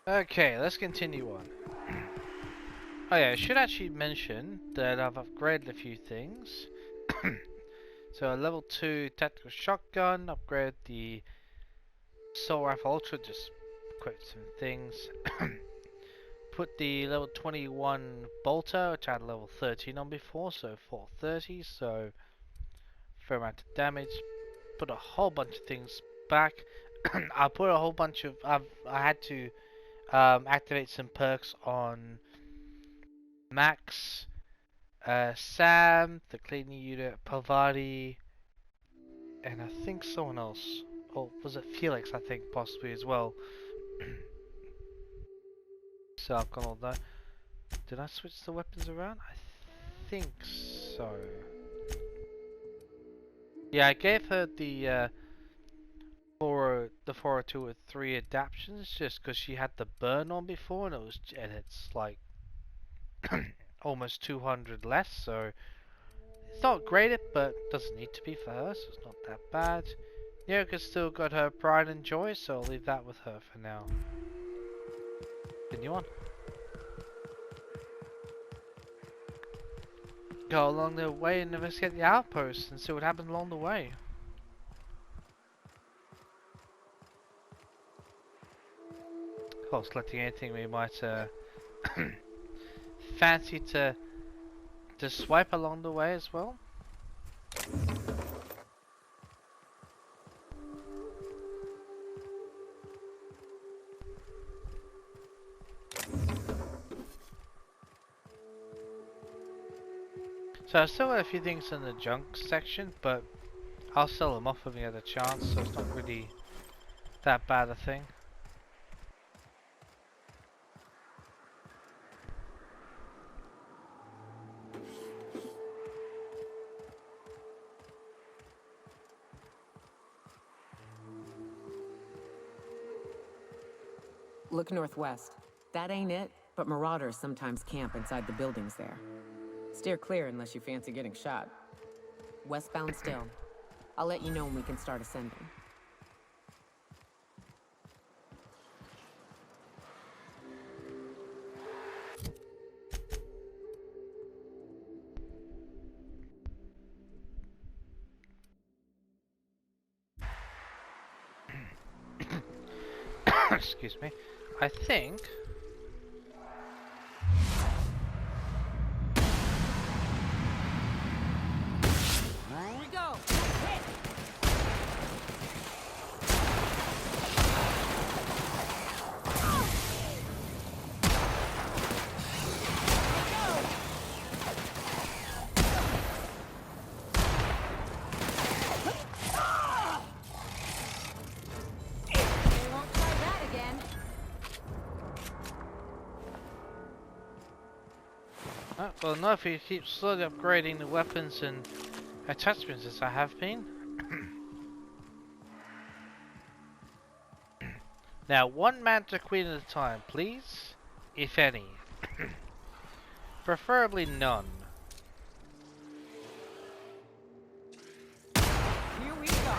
Okay, let's continue on. Oh yeah, I should actually mention that I've upgraded a few things. So a level 2 tactical shotgun, upgrade the assault rifle ultra, just equip some things. Put the level 21 bolter, which I had level 13 on before, so 430, so fair amount of damage. Put a whole bunch of things back. I put a whole bunch of I had to activate some perks on Max, Sam, the cleaning unit, Pavati, and I think someone else. Or was it Felix? I think possibly as well. So I've got all that. Did I switch the weapons around? I think so. Yeah, I gave her the 402 with 3 adaptations just because she had the burn on before, and it's like almost 200 less, so it's not great, but doesn't need to be for her, so it's not that bad. Nyoka's still got her pride and joy, so I'll leave that with her for now. Continue on. Go along the way and investigate the outpost and see what happened along the way. Of course, selecting anything we might fancy to swipe along the way as well. So I still got a few things in the junk section, but I'll sell them off when we get a chance, so it's not really that bad a thing. Look northwest. That ain't it, but marauders sometimes camp inside the buildings there. Steer clear unless you fancy getting shot. Westbound still. I'll let you know when we can start ascending. Excuse me. I think... Here we go! Hit! well, no, if you keep slowly upgrading the weapons and attachments as I have been. Now, one Manta Queen at a time, please, if any. Preferably none. Here we go!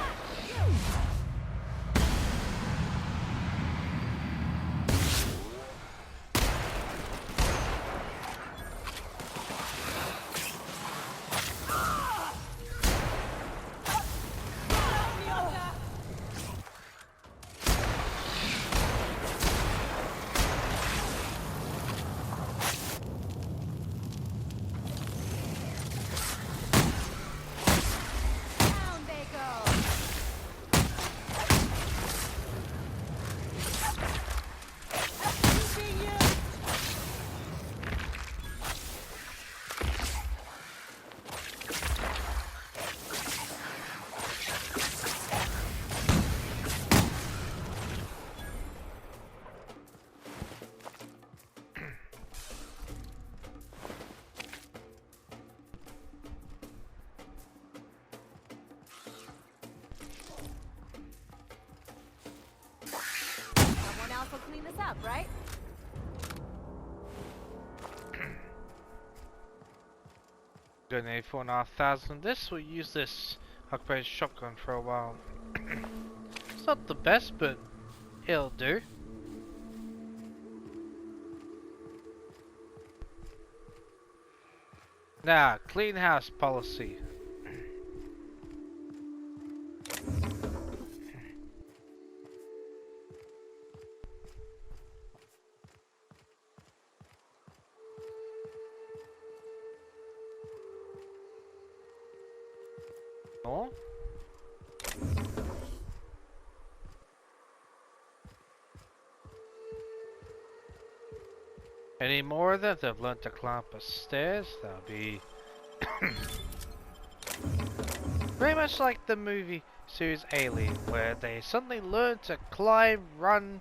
Will clean this up, right? Got an 4,500. This will use this upgraded shotgun for a while. It's not the best, but it'll do. Now, clean house policy. More? Any more of them? They've learned to climb up stairs. That'll be very much like the movie series Alien, where they suddenly learn to climb, run,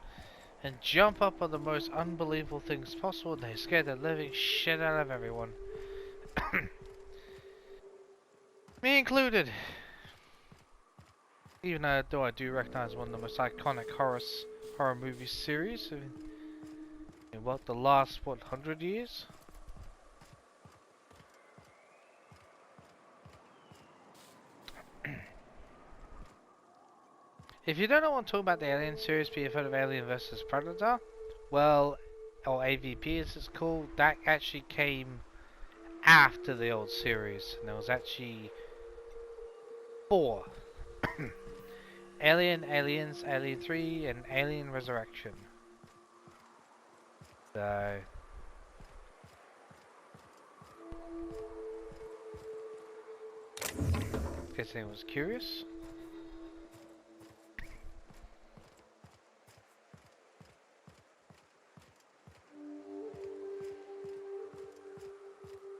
and jump up on the most unbelievable things possible, and they scare the living shit out of everyone. Me included. Even though I do recognize one of the most iconic horror movie series in what, the last, what, 100 years? If you don't know what I'm talking about, the Alien series, but you've heard of Alien vs Predator, well, or AVP as it's called, that actually came after the old series, and there was actually 4. Alien, Aliens, Alien 3, and Alien Resurrection. So, in case anyone was curious.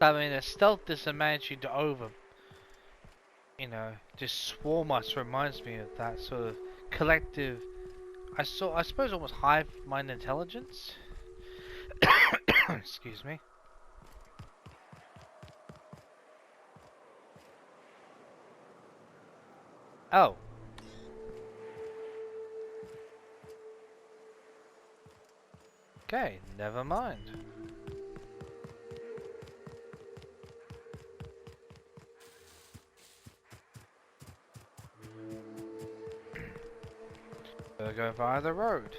I mean, the stealth disadvantage to over, you know, just swarm us reminds me of that sort of collective, I suppose almost hive mind intelligence. Excuse me. Oh. Okay, never mind. We'll go via the road.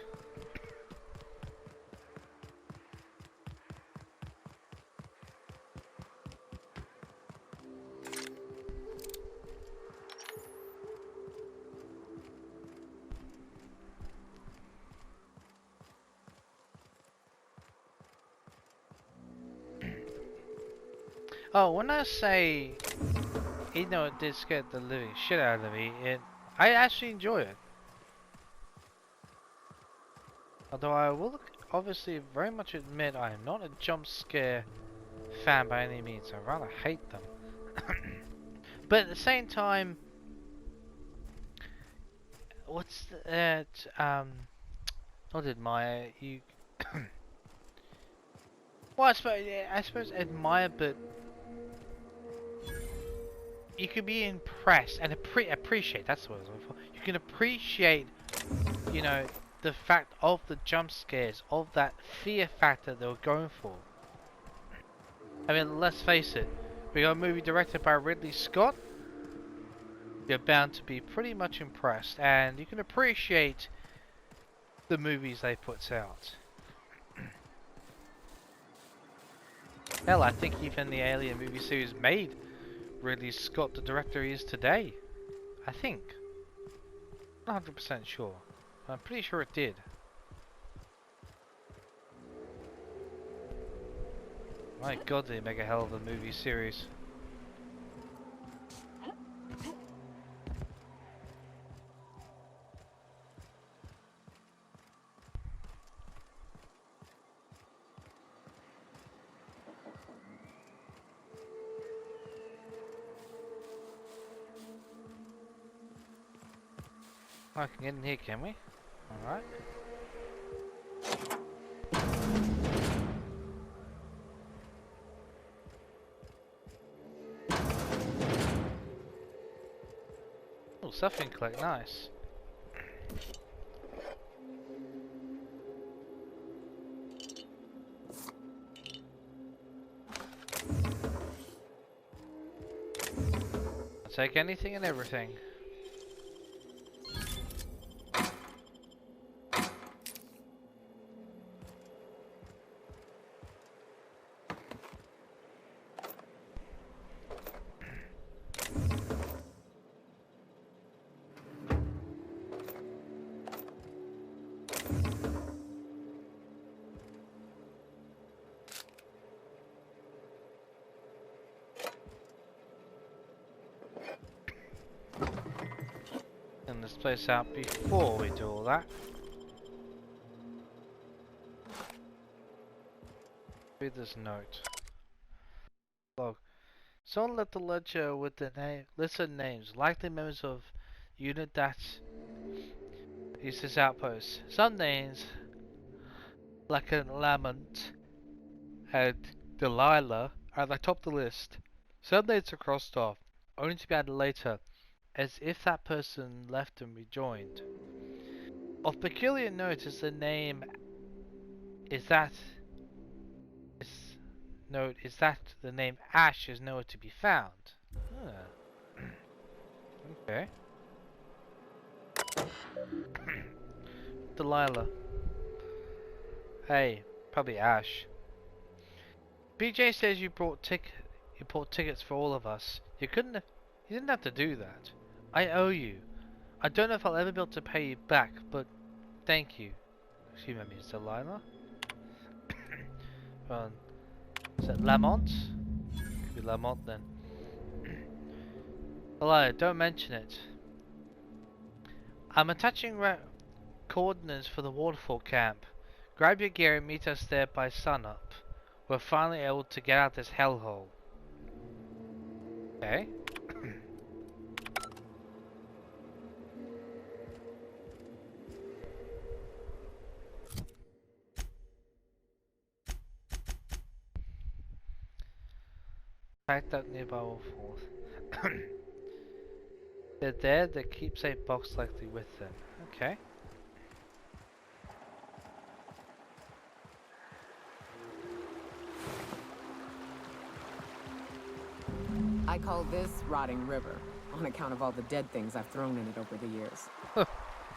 Oh, when I say, even though it did scare the living shit out of me, I actually enjoy it. Although I will obviously very much admit I am not a jump scare fan by any means. I rather hate them. But at the same time, what's that? Not admire you. Well, I suppose admire, but you can be impressed and appreciate. That's what I was looking for. You can appreciate, you know, the fact of the jump scares, of that fear factor they were going for. I mean, let's face it, we got a movie directed by Ridley Scott. You're bound to be pretty much impressed, and you can appreciate the movies they put out. Hell, I think even the Alien movie series made Ridley Scott the director he is today. I think. Not 100% sure. I'm pretty sure it did. My god, they make a hell of a movie series. I can get in here, can we? Alright. Oh, stuff you can collect, nice. I'll take anything and everything. straighten this place out before we do all that. Read this note. Log. Someone left a ledger with the list of names, likely members of unit that is this outpost. Some names, like a Lamont and Delilah, are at the top of the list. Some names are crossed off, only to be added later, as if that person left and rejoined. Of peculiar note is the name is that the name Ash is nowhere to be found. Huh. Okay. Delilah. Hey, probably Ash. BJ says you brought tickets for all of us. You didn't have to do that. I owe you. I don't know if I'll ever be able to pay you back, but thank you. Excuse me, Miss Delilah. Is that Lamont? Could be Lamont then. Delilah, don't mention it. I'm attaching coordinates for the waterfall camp. Grab your gear and meet us there by sunup. We're finally able to get out this hellhole. Okay. Packed up nearby waterfalls. They're there, the keepsake box likely with them. Okay. I call this Rotting River, on account of all the dead things I've thrown in it over the years.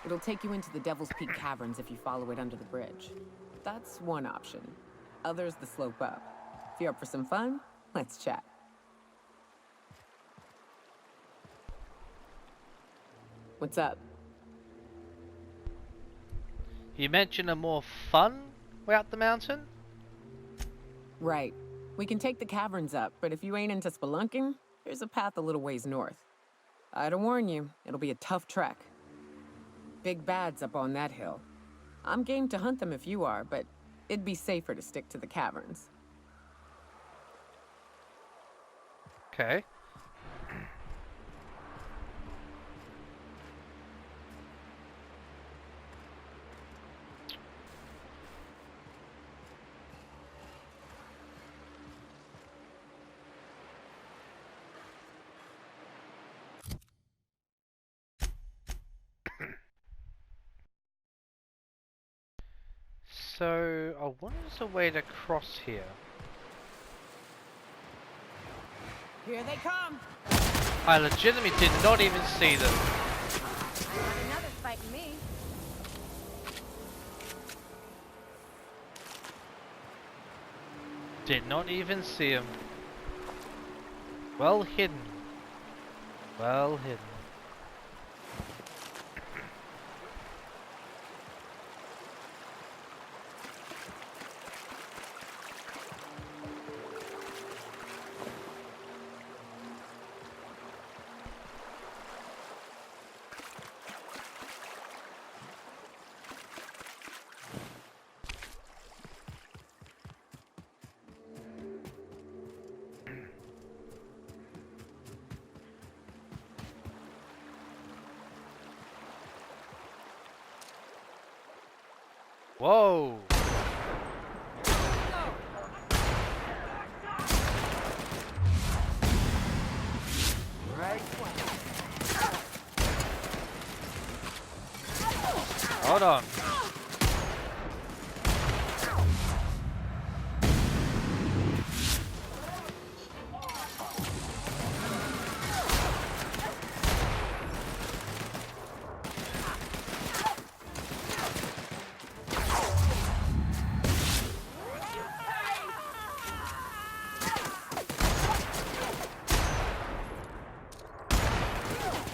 It'll take you into the Devil's Peak Caverns if you follow it under the bridge. That's one option. Others the slope up. If you're up for some fun, let's chat. What's up? You mentioned a more fun way up the mountain? Right. We can take the caverns up, but if you ain't into spelunking, there's a path a little ways north. I'd warn you, it'll be a tough trek. Big bad's up on that hill. I'm game to hunt them if you are, but it'd be safer to stick to the caverns. Okay. So, I wonder if there's a way to cross here. Here they come! I legitimately did not even see them. Not another fighting me. Did not even see them. Well hidden. Well hidden. Whoa! Hold on.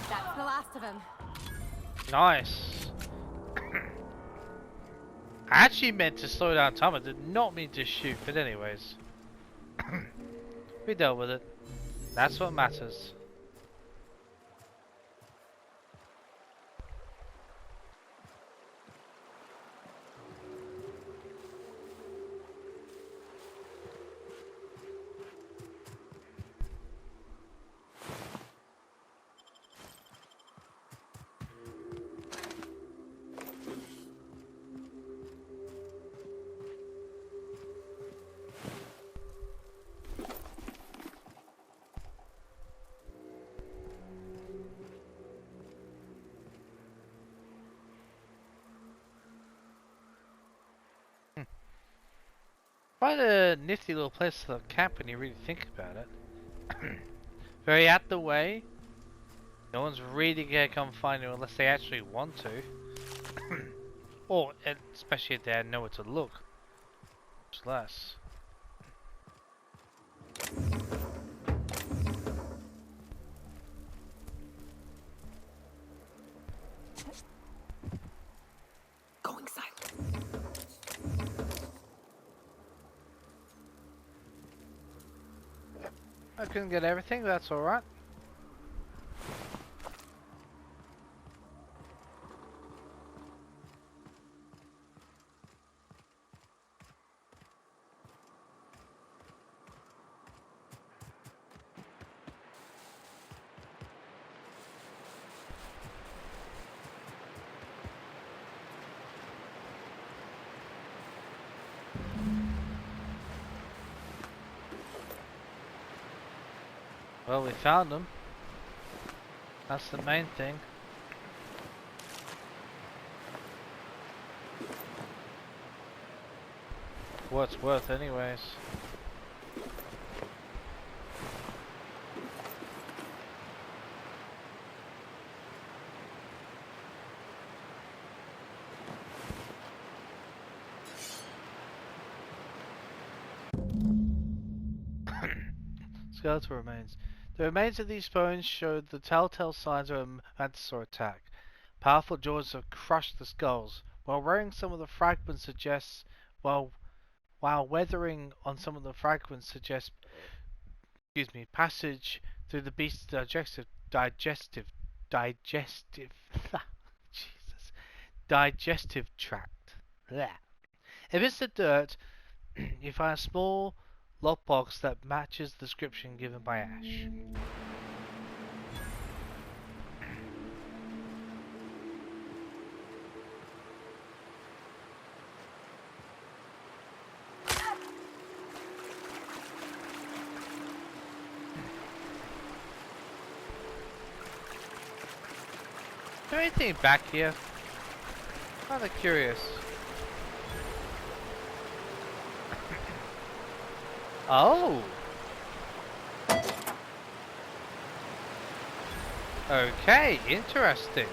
That's the last of him. Nice. I actually meant to slow down time. I did not mean to shoot, but anyways. We dealt with it. That's what matters. Quite a nifty little place to camp when you really think about it. Very out the way. No one's really gonna come find you unless they actually want to. Or, especially if they had nowhere to look. Much less. Going silent. I couldn't get everything, but that's alright. Well, we found them. That's the main thing. What it's worth anyways. Skeletal remains. The remains of these bones showed the telltale signs of a Mantisaur attack. Powerful jaws have crushed the skulls. While wearing some of the fragments suggests, while weathering on some of the fragments suggests, passage through the beast's digestive tract. Blech. Amidst the dirt, you find a small lockbox that matches the description given by Ash. Is there anything back here? Rather curious. Oh! Okay, interesting.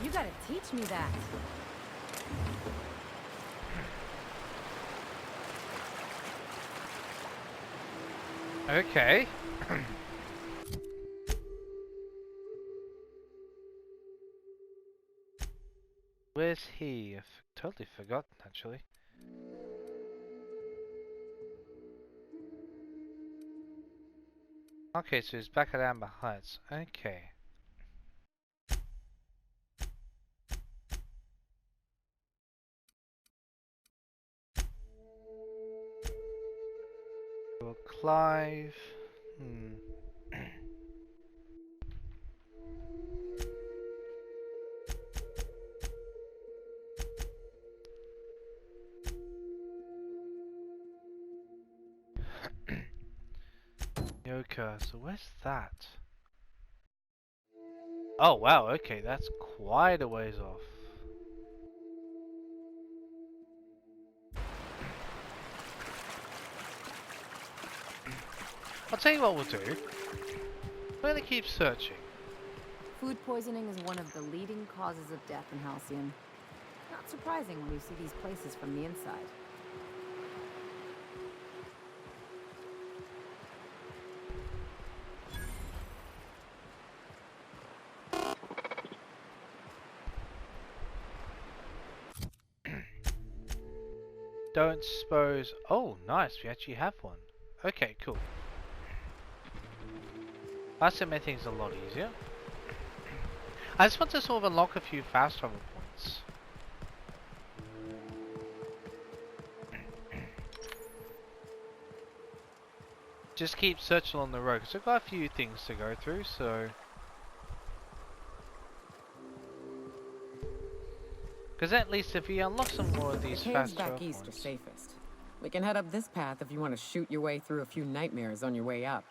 You gotta teach me that. Okay. Where's he? I've totally forgotten, actually. Okay, so he's back at Amber Heights. Okay. Well, Clive. Yoka, so where's that? Oh wow, okay, that's quite a ways off. I'll tell you what we'll do. We're gonna keep searching. Food poisoning is one of the leading causes of death in Halcyon. Not surprising when you see these places from the inside. Don't suppose... Oh, nice, we actually have one. Okay, cool. That's gonna make things a lot easier. I just want to sort of unlock a few fast travel points. Just keep searching on the road, because I've got a few things to go through, so... Because at least if we unlock some more of these fast travel back east points... are safest. We can head up this path if you want to shoot your way through a few nightmares on your way up.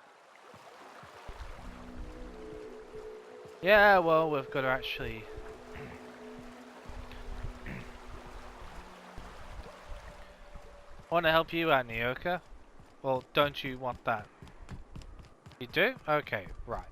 Yeah, well, we've got to actually Want to help you out, Nyoka? Well, don't you want that? You do? Okay, right.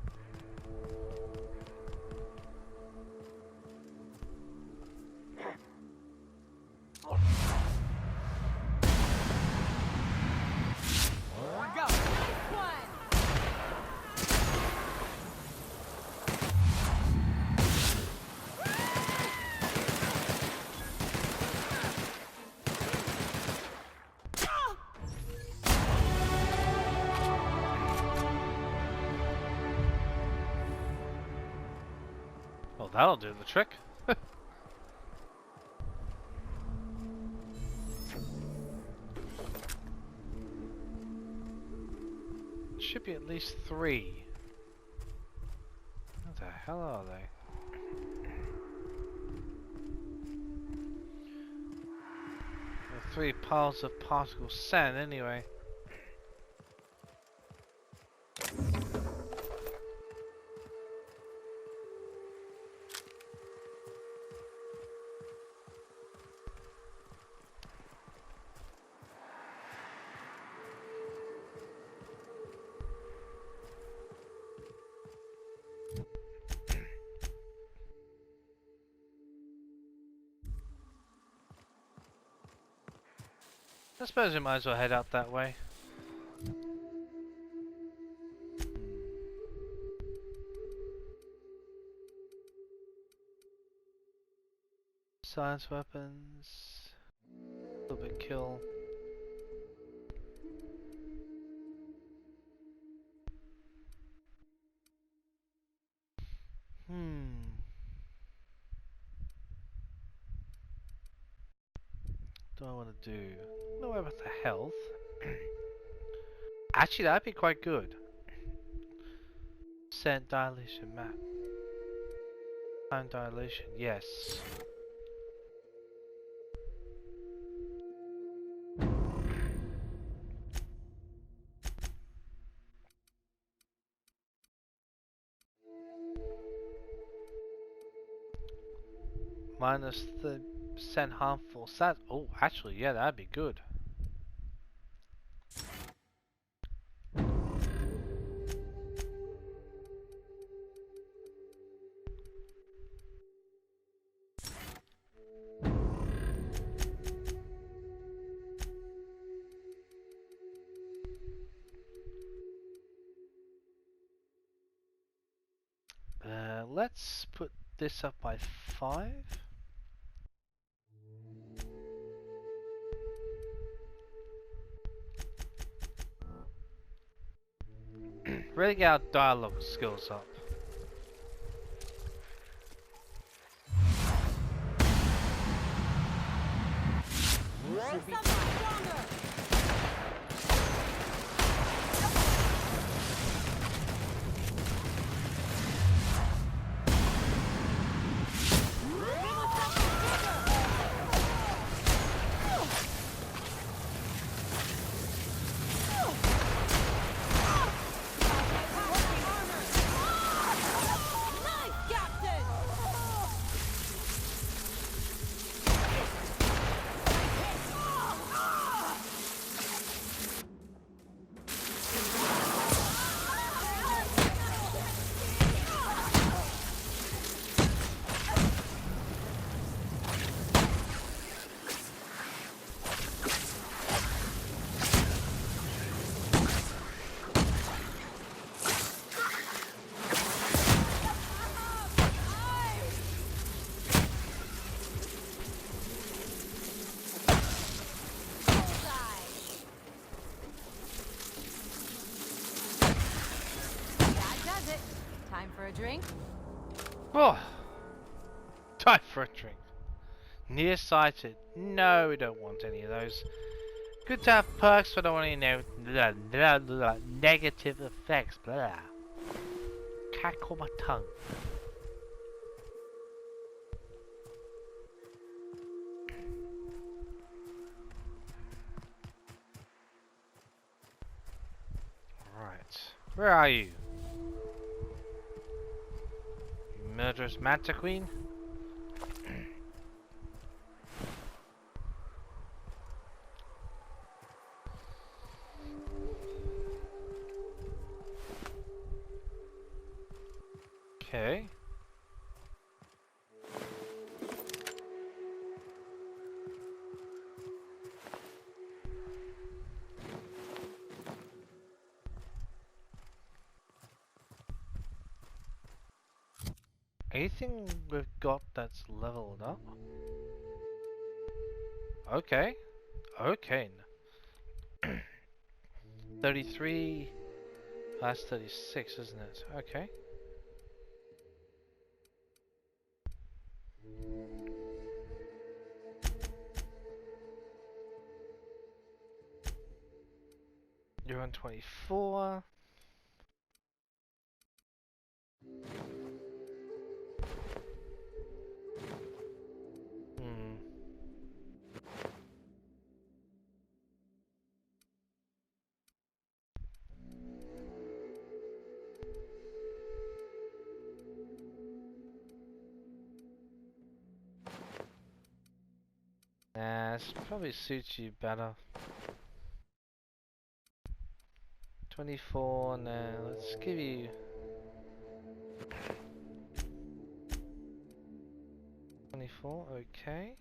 Well, that'll do the trick. Should be at least 3. What the hell are they? They're 3 piles of particle sand anyway. I suppose we might as well head out that way. Science weapons. A little bit kill. What do I want to do? No way about the health. Actually, that'd be quite good. Scent dilation map. Time dilation, yes. Minus the % harmful stats. Oh, actually, yeah, that'd be good. Let's put this up by 5. Really get our dialogue skills up. Drink? Oh, time for a drink. Nearsighted. No, we don't want any of those. Good to have perks, but I don't want any negative effects. Blah. Cackle my tongue. Right, where are you? Murderous Manta Queen? Okay. Anything we've got that's leveled up? Okay. Okay. 33. That's 36, isn't it? Okay. You're on 24. Hmm. Nah, this probably suits you better. 24, now let's give you... 24, okay.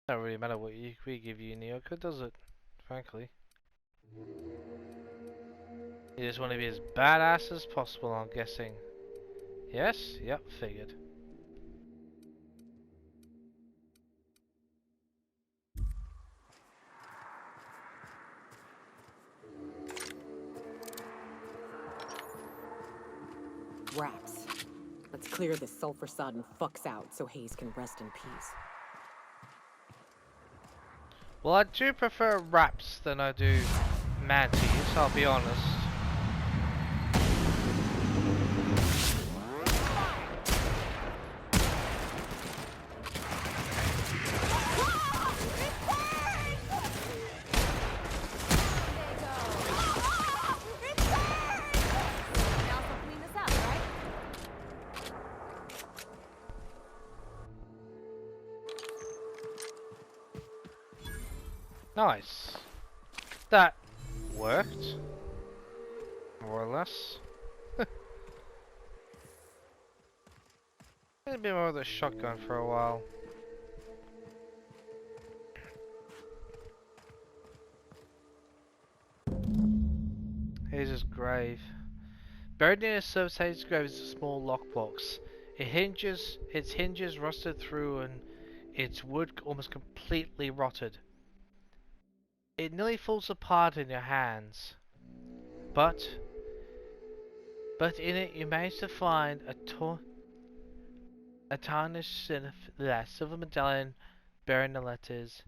Don't really matter what we give you, Nyoka, does it? Frankly. You just want to be as badass as possible, I'm guessing. Yes? Yep, figured. Wraps. Let's clear this sulfur-sodden fucks out so Hayes can rest in peace. Well, I do prefer wraps than I do mantis, I'll be honest. Nice. That worked. More or less. Gonna be more of the shotgun for a while. Hayes' grave. Buried near the surface of Hayes' grave is a small lockbox. Its hinges rusted through and its wood almost completely rotted. It nearly falls apart in your hands. But in it you manage to find a tarnished silver medallion bearing the letters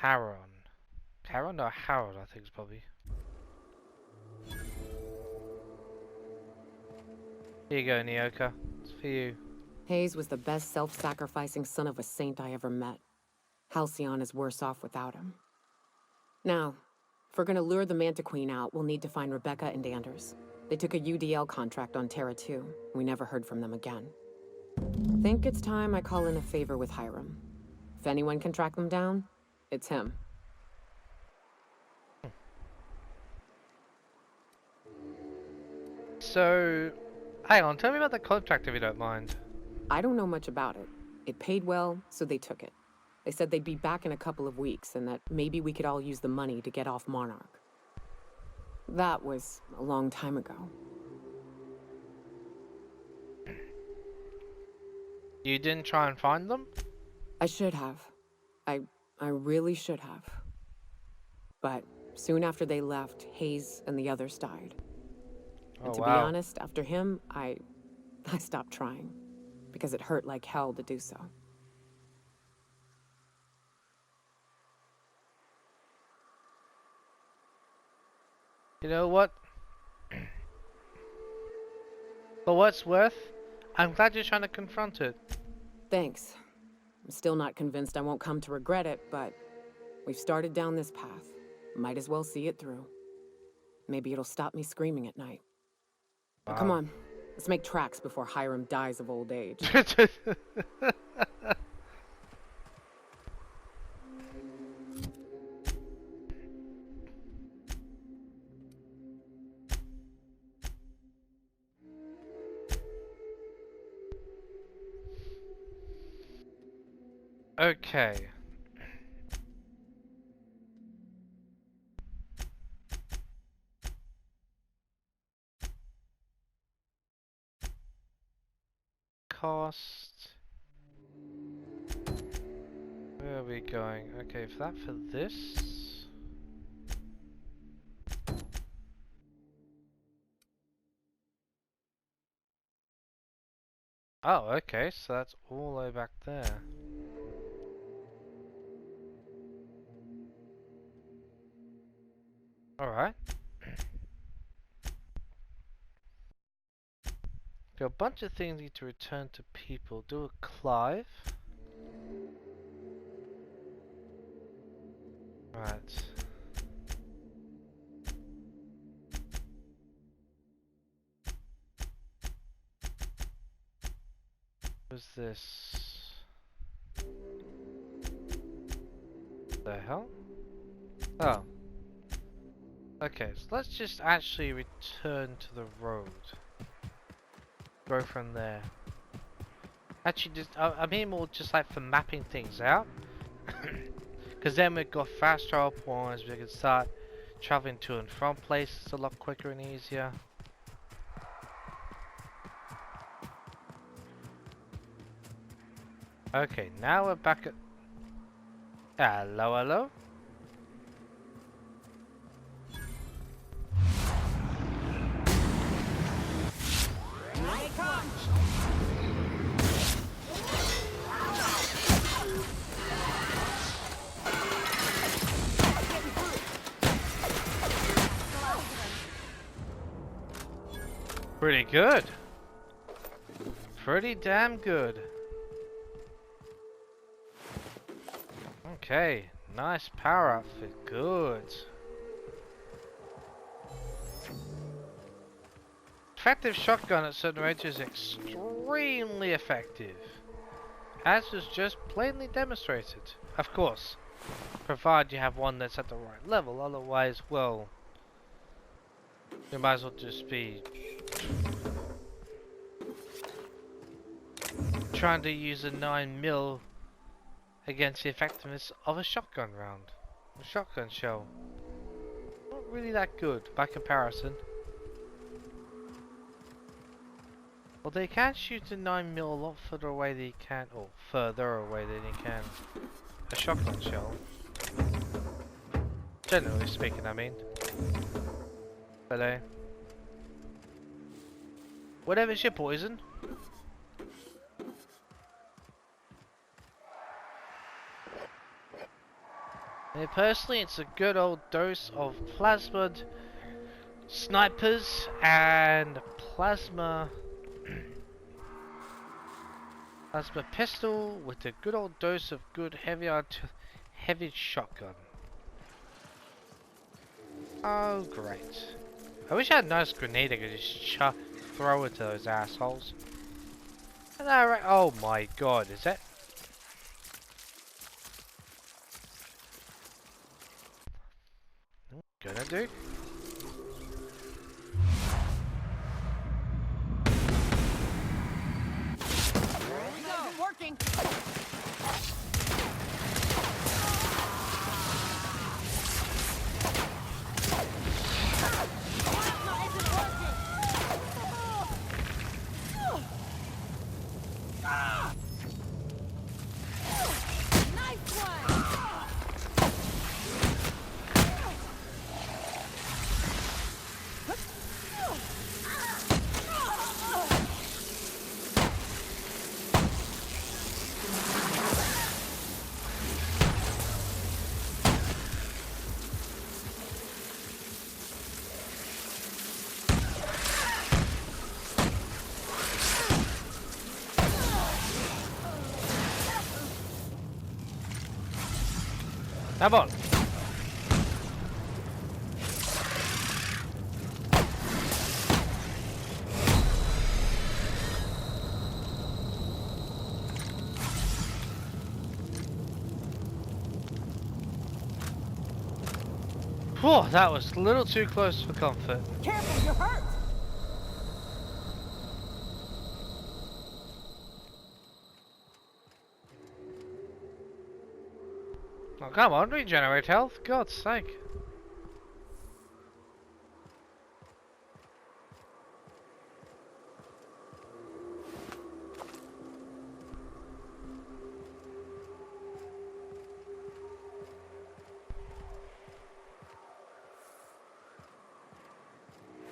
Haron. Haron or Harold, I think it's probably. Here you go, Nyoka. It's for you. Hayes was the best self-sacrificing son of a saint I ever met. Halcyon is worse off without him. Now, if we're gonna lure the Mantiqueen out, we'll need to find Rebecca and Anders. They took a UDL contract on Terra 2. We never heard from them again. Think it's time I call in a favor with Hiram. If anyone can track them down, it's him. So, hang on, tell me about the contract if you don't mind. I don't know much about it. It paid well, so they took it. They said they'd be back in a couple of weeks and that maybe we could all use the money to get off Monarch. That was a long time ago. You didn't try and find them? I should have. I really should have. But soon after they left, Hayes and the others died. And to be honest, after him, I stopped trying. Because it hurt like hell to do so. You know what? For what's worth, I'm glad you're trying to confront it. Thanks. I'm still not convinced I won't come to regret it, but we've started down this path. Might as well see it through. Maybe it'll stop me screaming at night. Now, come on. Let's make tracks before Hiram dies of old age. Okay. Cost. Where are we going? Okay, for that, for this. Oh, okay, so that's all the way back there. Alright. Got a bunch of things need to return to people. Do a Clive. Right. What's this? The hell? Oh. Okay, so let's just actually return to the road. Go from there. Actually, just I mean more just like for mapping things out. Because then we've got fast travel points, we can start traveling to and from places a lot quicker and easier. Okay, now we're back at... Hello, hello? Pretty good. Pretty damn good. Okay, nice power outfit. Good. Effective shotgun at certain ranges is extremely effective, as was just plainly demonstrated. Of course, provided you have one that's at the right level, otherwise, well, you might as well just be trying to use a 9mm against the effectiveness of a shotgun round. A shotgun shell. Not really that good by comparison. Well, they can shoot a 9mm a lot further away than you can, or further away than you can a shotgun shell. Generally speaking, I mean. Hello. Whatever's your poison. And personally, it's a good old dose of plasmid snipers and plasma pistol with a good old dose of good heavy shotgun. Oh great! I wish I had a nice grenade I could just throw into those assholes. And oh my god, is that? Gonna do? Working. Come on. Whew, that was a little too close for comfort. Careful, you're hurt. Oh, come on, regenerate health. God's sake.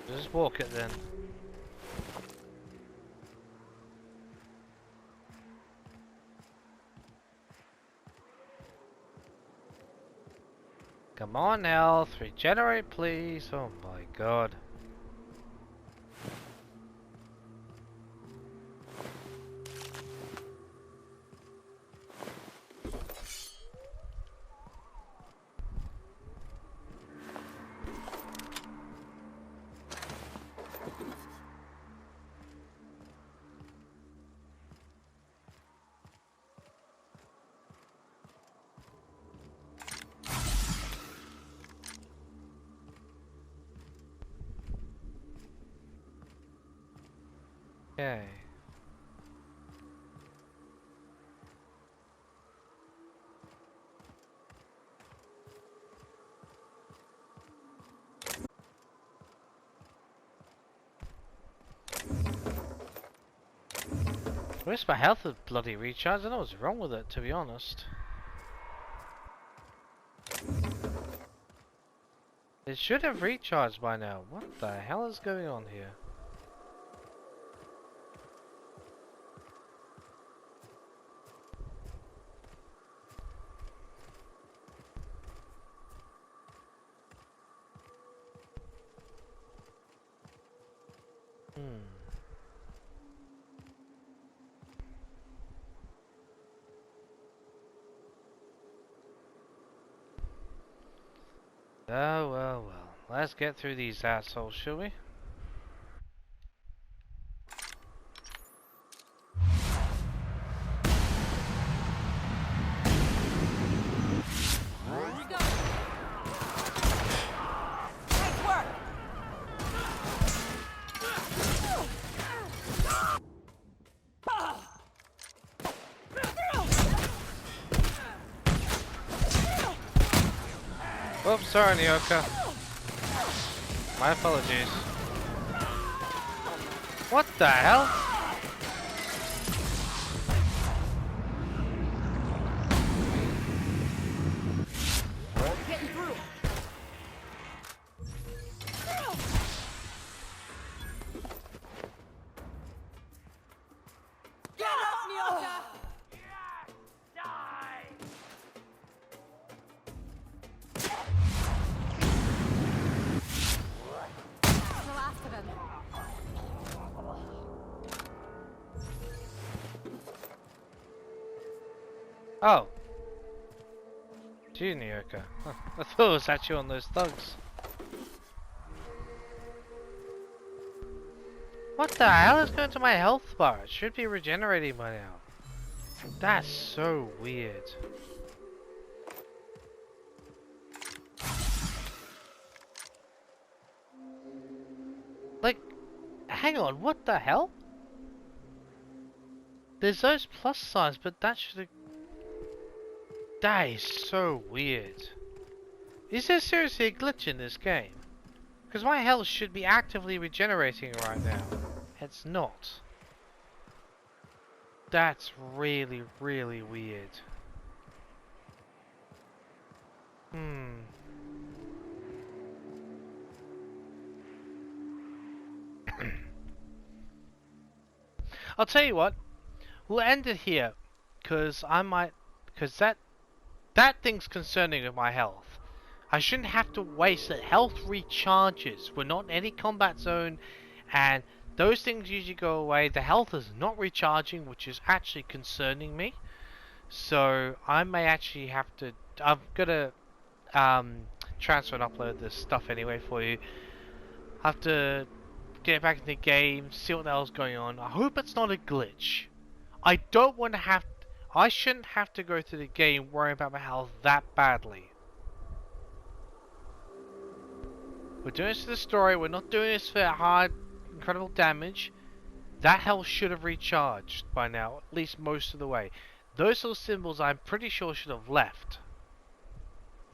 Just walk it then. Come on, health, regenerate please. Oh my god. Okay. Where's my health is bloody recharged? I don't know what's wrong with it, to be honest. It should have recharged by now. What the hell is going on here? Oh, well, well. Let's get through these assholes, shall we? Oops, sorry, Nyoka. My apologies. What the hell? Getting through. Get up, Nyoka! The last of him. Oh. Gee, Nyoka. Huh. I thought it was actually on those thugs. What the hell is going to my health bar? It should be regenerating by now. That's so weird. Like, hang on, what the hell? There's those plus signs, but that should have... That is so weird. Is there seriously a glitch in this game? Because my health should be actively regenerating right now. It's not. That's really, really weird. I'll tell you what. We'll end it here. Because that thing's concerning with my health. I shouldn't have to waste it. Health recharges. We're not in any combat zone, and those things usually go away. The health is not recharging, which is actually concerning me. So I may actually have to... I'm gonna transfer and upload this stuff anyway for you. I have to get back in the game, see what the hell's going on. I hope it's not a glitch. I don't want to have... I shouldn't have to go through the game worrying about my health that badly. We're doing this for the story. We're not doing this for hard, incredible damage. That health should have recharged by now, at least most of the way. Those little symbols I'm pretty sure should have left.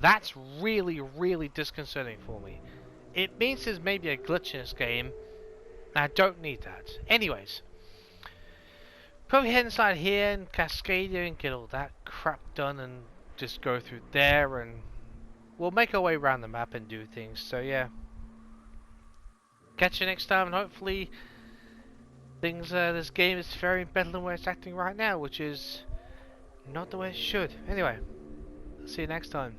That's really, really disconcerting for me. It means there's maybe a glitch in this game. I don't need that. Anyways, probably head inside here and Cascadia and get all that crap done and just go through there, and we'll make our way around the map and do things. So yeah, catch you next time, and hopefully this game is faring better than where it's acting right now, which is not the way it should. Anyway, see you next time.